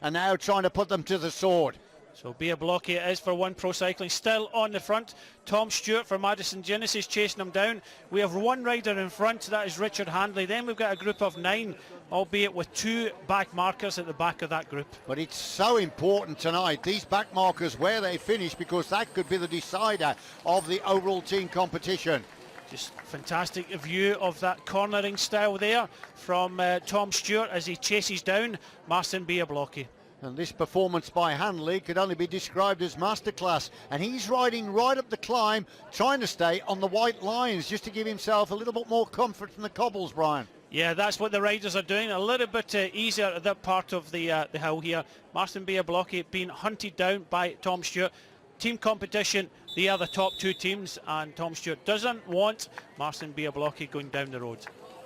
and now trying to put them to the sword. So Bia Blocky it is for One Pro Cycling, still on the front. Tom Stewart for Madison Genesis chasing him down. We have one rider in front, that is Richard Handley. Then we've got a group of 9, albeit with 2 back markers at the back of that group. But it's so important tonight, these back markers, where they finish, because that could be the decider of the overall team competition. Just fantastic view of that cornering style there from Tom Stewart as he chases down Marcin Bia Blocky. And this performance by Hanley could only be described as masterclass. And he's riding right up the climb, trying to stay on the white lines just to give himself a little bit more comfort from the cobbles, Brian. Yeah, that's what the riders are doing. A little bit easier at that part of the hill here. Marcin Bia Blocky being hunted down by Tom Stewart. Team competition, they are the top 2 teams, and Tom Stewart doesn't want Marcin Bia Blocky going down the road.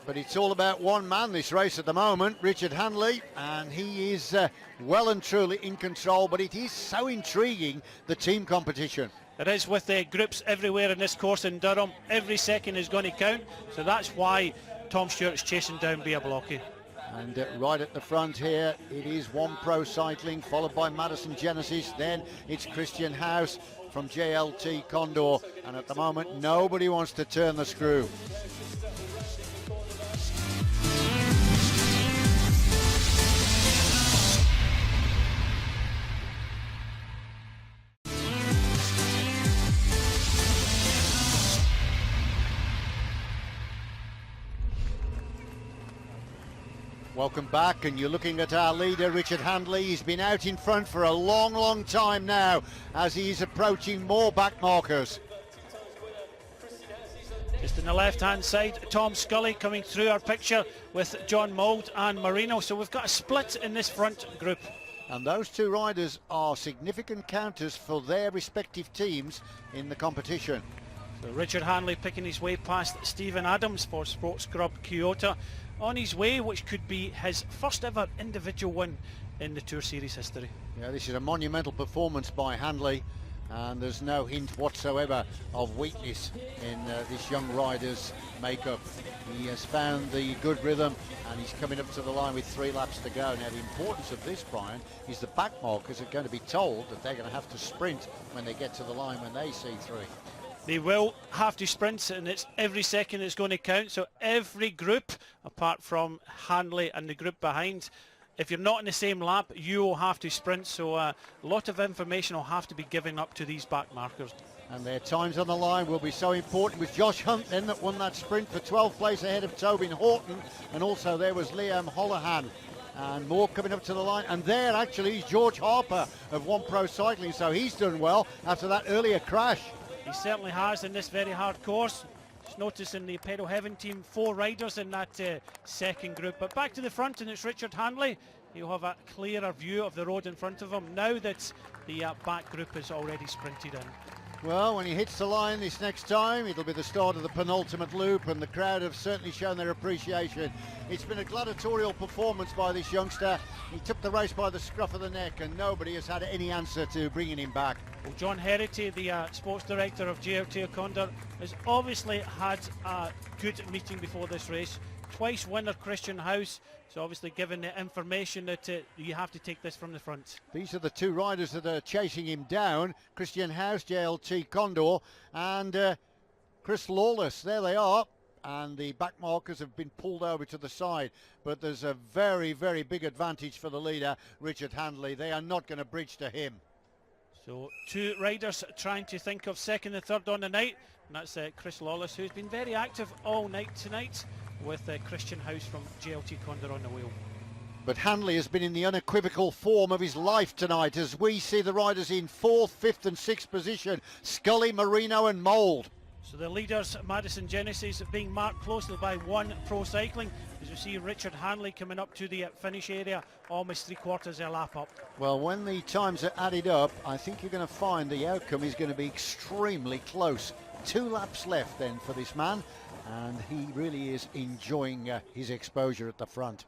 But it's all about one man, this race at the moment, Richard Handley, and he is well and truly in control, but it is so intriguing, the team competition. It is, with groups everywhere in this course in Durham. Every second is going to count, so that's why Tom Stewart is chasing down Bia Blocky. And right at the front here, it is One Pro Cycling, followed by Madison Genesis. Then it's Christian House from JLT Condor, and at the moment, nobody wants to turn the screw. Welcome back, and you're looking at our leader, Richard Handley. He's been out in front for a long, long time now as he's approaching more back markers. Just on the left-hand side, Tom Scully coming through our picture with John Mould and Marino. So we've got a split in this front group. And those 2 riders are significant counters for their respective teams in the competition. So Richard Handley picking his way past Stephen Adams for Sports Club Kyoto, on his way, which could be his first ever individual win in the Tour Series history. Yeah, this is a monumental performance by Handley, and there's no hint whatsoever of weakness in this young rider's makeup. He has found the good rhythm, and he's coming up to the line with 3 laps to go. Now, the importance of this, Brian, is the back markers are going to be told that they're going to have to sprint when they get to the line when they see 3. They will have to sprint, and it's every second is going to count. So every group, apart from Handley and the group behind, if you're not in the same lap, you will have to sprint. So a lot of information will have to be given up to these back markers. And their times on the line will be so important. With Josh Hunt then that won that sprint for 12th place ahead of Tobin Horton, and also there was Liam Holohan. And more coming up to the line, and there actually is George Harper of One Pro Cycling, so he's done well after that earlier crash. He certainly has in this very hard course. Just noticing the Pedal Heaven team, 4 riders in that second group. But back to the front, and it's Richard Handley. He'll have a clearer view of the road in front of him now that the back group is already sprinted in. Well, when he hits the line this next time, it'll be the start of the penultimate loop, and the crowd have certainly shown their appreciation. It's been a gladiatorial performance by this youngster. He took the race by the scruff of the neck, and nobody has had any answer to bringing him back. Well, John Herity, the sports director of JLT Condor, has obviously had a good meeting before this race. Twice winner Christian House, so obviously given the information that you have to take this from the front. These are the 2 riders that are chasing him down, Christian House, JLT Condor, and Chris Lawless. There they are, and the back markers have been pulled over to the side, but there's a very, very big advantage for the leader, Richard Handley. They are not going to bridge to him. So 2 riders trying to think of second and third on the night, and that's Chris Lawless, who's been very active all night tonight, with Christian House from JLT Condor on the wheel. But Handley has been in the unequivocal form of his life tonight, as we see the riders in 4th, 5th and 6th position, Scully, Marino and Mould. So the leaders, Madison Genesis, being marked closely by One Pro Cycling. As you see, Richard Handley coming up to the finish area, almost 3/4 of a lap up. Well, when the times are added up, I think you're going to find the outcome is going to be extremely close. 2 laps left then for this man, and he really is enjoying his exposure at the front.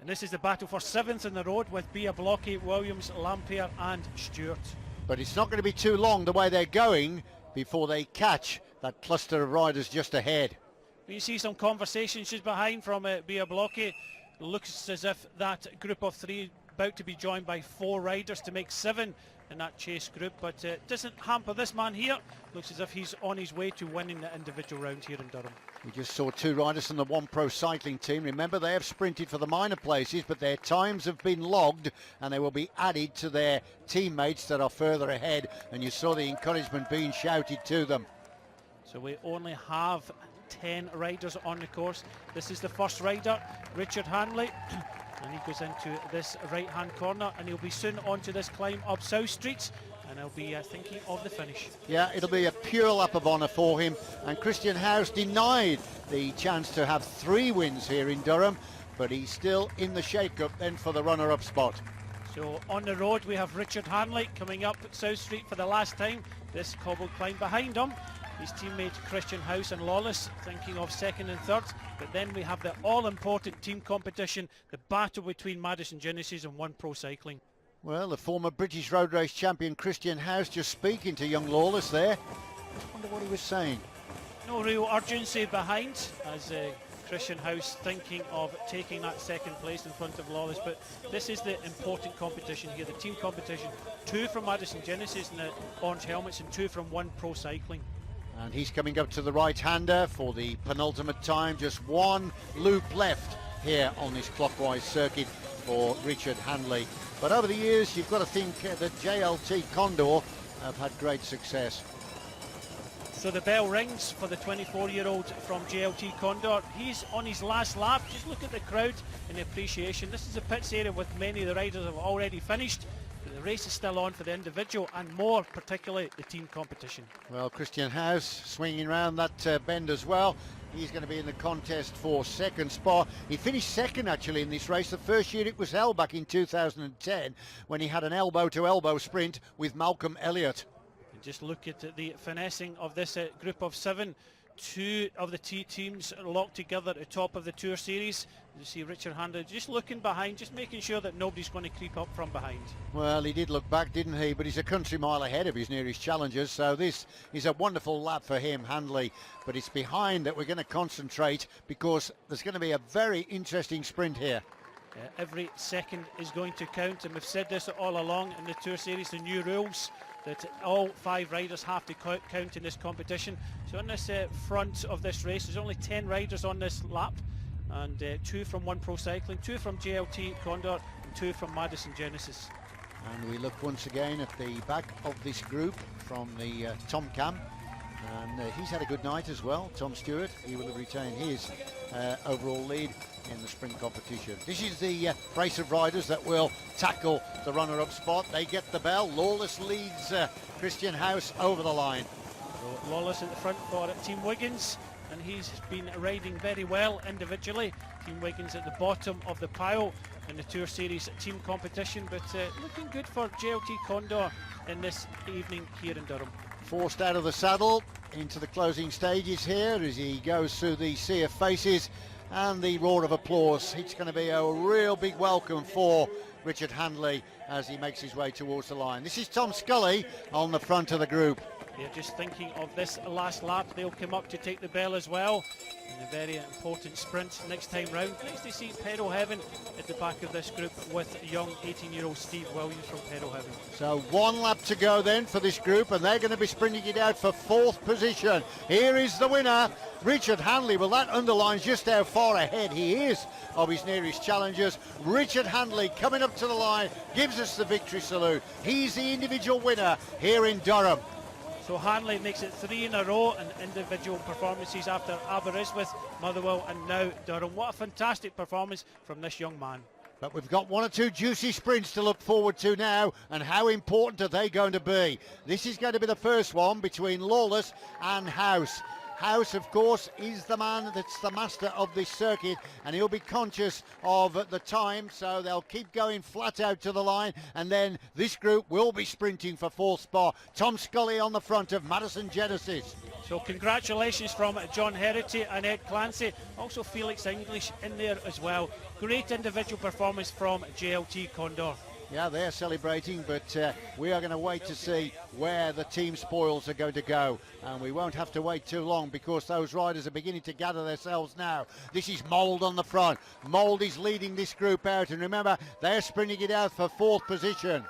And this is the battle for 7th in the road with Bia Blocky, Williams, Lampier and Stewart. But it's not going to be too long the way they're going before they catch that cluster of riders just ahead. You see some conversations just behind from Bia Blocky. Looks as if that group of 3 about to be joined by 4 riders to make 7 in that chase group, but it doesn't hamper this man here. Looks as if he's on his way to winning the individual round here in Durham. We just saw 2 riders from the One Pro cycling team. Remember, they have sprinted for the minor places, but their times have been logged and they will be added to their teammates that are further ahead, and you saw the encouragement being shouted to them. So we only have 10 riders on the course. This is the first rider, Richard Hanley, and he goes into this right hand corner, and he'll be soon onto this climb up South Street, and he'll be thinking of the finish. Yeah, it'll be a pure lap of honour for him, and Christian House denied the chance to have 3 wins here in Durham, but he's still in the shake-up then for the runner-up spot. So on the road we have Richard Hanley coming up South Street for the last time. This cobbled climb behind him, his teammate Christian House and Lawless thinking of 2nd and 3rd, but then we have the all-important team competition, the battle between Madison Genesis and One Pro Cycling. Well, the former British road race champion Christian House just speaking to young Lawless there. I wonder what he was saying. No real urgency behind, as Christian House thinking of taking that 2nd place in front of Lawless, but this is the important competition here, the team competition. 2 from Madison Genesis in the orange helmets and 2 from One Pro Cycling. And he's coming up to the right-hander for the penultimate time. Just 1 loop left here on this clockwise circuit for Richard Hanley. But over the years, you've got to think that JLT Condor have had great success. So the bell rings for the 24-year-old from JLT Condor. He's on his last lap. Just look at the crowd and the appreciation. This is a pits area with many of the riders have already finished. The race is still on for the individual and more particularly the team competition. Well, Christian House swinging around that bend as well. He's going to be in the contest for 2nd spot. He finished 2nd actually in this race. The first year it was held back in 2010 when he had an elbow-to-elbow sprint with Malcolm Elliott. And just look at the finessing of this group of 7. 2 of the T teams locked together at the top of the Tour Series. You see Richard Hanley just looking behind, just making sure that nobody's going to creep up from behind. Well, he did look back, didn't he? But he's a country mile ahead of his nearest challengers, so this is a wonderful lap for him, Hanley. But it's behind that we're going to concentrate, because there's going to be a very interesting sprint here. Every second is going to count, and we've said this all along in the Tour Series, the new rules that all 5 riders have to count in this competition. So on this front of this race, there's only 10 riders on this lap, and 2 from One Pro Cycling, 2 from JLT Condor, and 2 from Madison Genesis. And we look once again at the back of this group from the Tom Cam, and he's had a good night as well. Tom Stewart, he will have retained his overall lead in the sprint competition. This is the brace of riders that will tackle the runner-up spot. They get the bell. Lawless leads Christian House over the line. So Lawless at the front for Team Wiggins, and he's been riding very well individually. Team Wiggins at the bottom of the pile in the Tour Series team competition, but looking good for JLT Condor in this evening here in Durham. Forced out of the saddle into the closing stages here as he goes through the sea of faces, and the roar of applause. It's going to be a real big welcome for Richard Hanley as he makes his way towards the line. This is Tom Scully on the front of the group. They're just thinking of this last lap. They'll come up to take the bell as well in a very important sprint next time round. Nice to see Pedal Heaven at the back of this group with young 18-year-old Steve Williams from Pedal Heaven. So 1 lap to go then for this group, and they're going to be sprinting it out for 4th position. Here is the winner, Richard Hanley. Well, that underlines just how far ahead he is of his nearest challengers. Richard Hanley coming up to the line, gives us the victory salute. He's the individual winner here in Durham. So Hanley makes it 3 in a row in individual performances after Aberystwyth, Motherwell and now Durham. What a fantastic performance from this young man. But we've got 1 or 2 juicy sprints to look forward to now, and how important are they going to be? This is going to be the first one between Lawless and House. House, of course, is the man that's the master of this circuit, and he'll be conscious of the time, so they'll keep going flat out to the line, and then this group will be sprinting for 4th spot. Tom Scully on the front of Madison Genesis. So congratulations from John Herity and Ed Clancy, also Felix English in there as well. Great individual performance from JLT Condor. Yeah, they're celebrating, but we are going to wait to see where the team spoils are going to go. And we won't have to wait too long because those riders are beginning to gather themselves now. This is Mould on the front. Mould is leading this group out. And remember, they're sprinting it out for 4th position.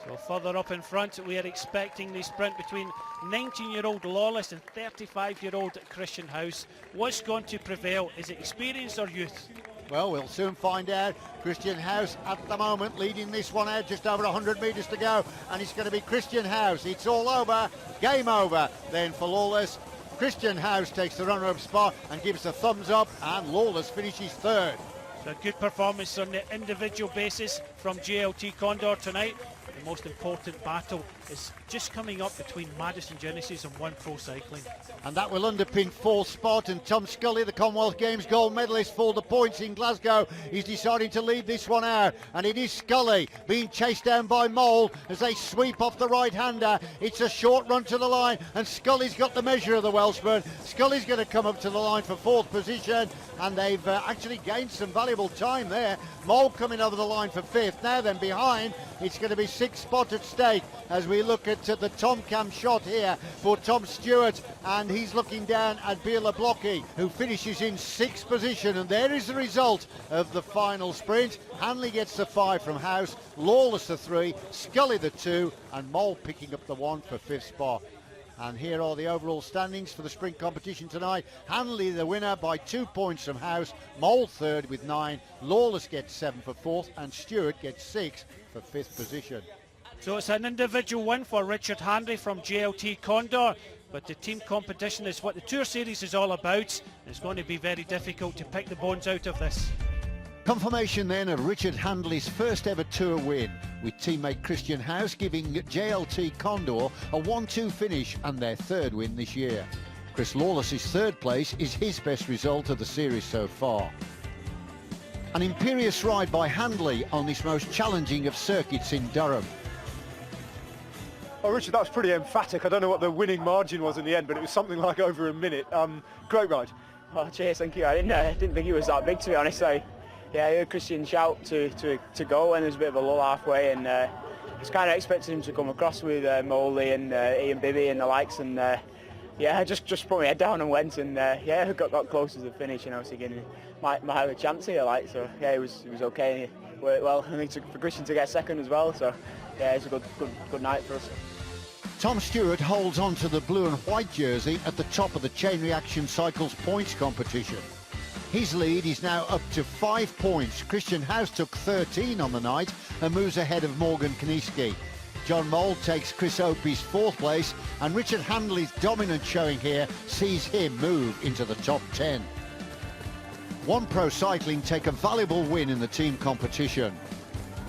So further up in front, we are expecting the sprint between 19-year-old Lawless and 35-year-old Christian House. What's going to prevail? Is it experience or youth? Well, we'll soon find out. Christian House at the moment leading this one out, just over 100 metres to go, and it's going to be Christian House. It's all over, game over then for Lawless. Christian House takes the runner-up spot and gives the thumbs up, and Lawless finishes 3rd. So a good performance on the individual basis from JLT Condor tonight. The most important battle is just coming up between Madison Genesis and One Pro Cycling. And that will underpin 4th spot, and Tom Scully, the Commonwealth Games gold medalist for the points in Glasgow, is deciding to lead this one out. And it is Scully being chased down by Mould as they sweep off the right-hander. It's a short run to the line, and Scully's got the measure of the Welshman. Scully's going to come up to the line for 4th position, and they've actually gained some valuable time there. Mould coming over the line for 5th. Now then behind, it's going to be 6th spot at stake as we look at the Tom Cam shot here for Tom Stewart, and he's looking down at Bela Blocky, who finishes in 6th position. And there is the result of the final sprint. Hanley gets the 5 from House, Lawless the 3, Scully the 2, and Mould picking up the 1 for 5th spot. And here are the overall standings for the sprint competition tonight. Hanley the winner by 2 points from House, Mould 3rd with 9, Lawless gets 7 for 4th, and Stewart gets 6 for 5th position. So it's an individual win for Richard Handley from JLT Condor, but the team competition is what the Tour Series is all about. It's going to be very difficult to pick the bones out of this. Confirmation then of Richard Handley's first ever Tour win, with teammate Christian House giving JLT Condor a 1-2 finish and their 3rd win this year. Chris Lawless's 3rd place is his best result of the series so far. An imperious ride by Handley on this most challenging of circuits in Durham. Oh, Richard, that was pretty emphatic. I don't know what the winning margin was in the end, but it was something like over a minute. Great ride. Oh, cheers, thank you. I didn't think he was that big, to be honest. I heard Christian shout to go, and there's a bit of a lull halfway, and I was kind of expecting him to come across with Moley and Ian Bibby and the likes, and I just put my head down and went, and got close to the finish, and I was thinking might have a chance here, so it was okay. It worked well. I think for Christian to get 2nd as well, so it's a good night for us. Tom Stewart holds on to the blue and white jersey at the top of the Chain Reaction Cycles points competition. His lead is now up to 5 points. Christian House took 13 on the night and moves ahead of Morgan Kaniski. John Mould takes Chris Opie's 4th place, and Richard Handley's dominant showing here sees him move into the top 10. One Pro Cycling take a valuable win in the team competition.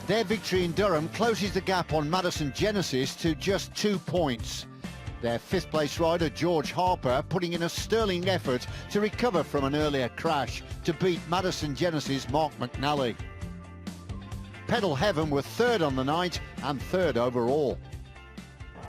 Their victory in Durham closes the gap on Madison Genesis to just 2 points. Their 5th place rider, George Harper, putting in a sterling effort to recover from an earlier crash to beat Madison Genesis' Mark McNally. Pedal Heaven were 3rd on the night and 3rd overall.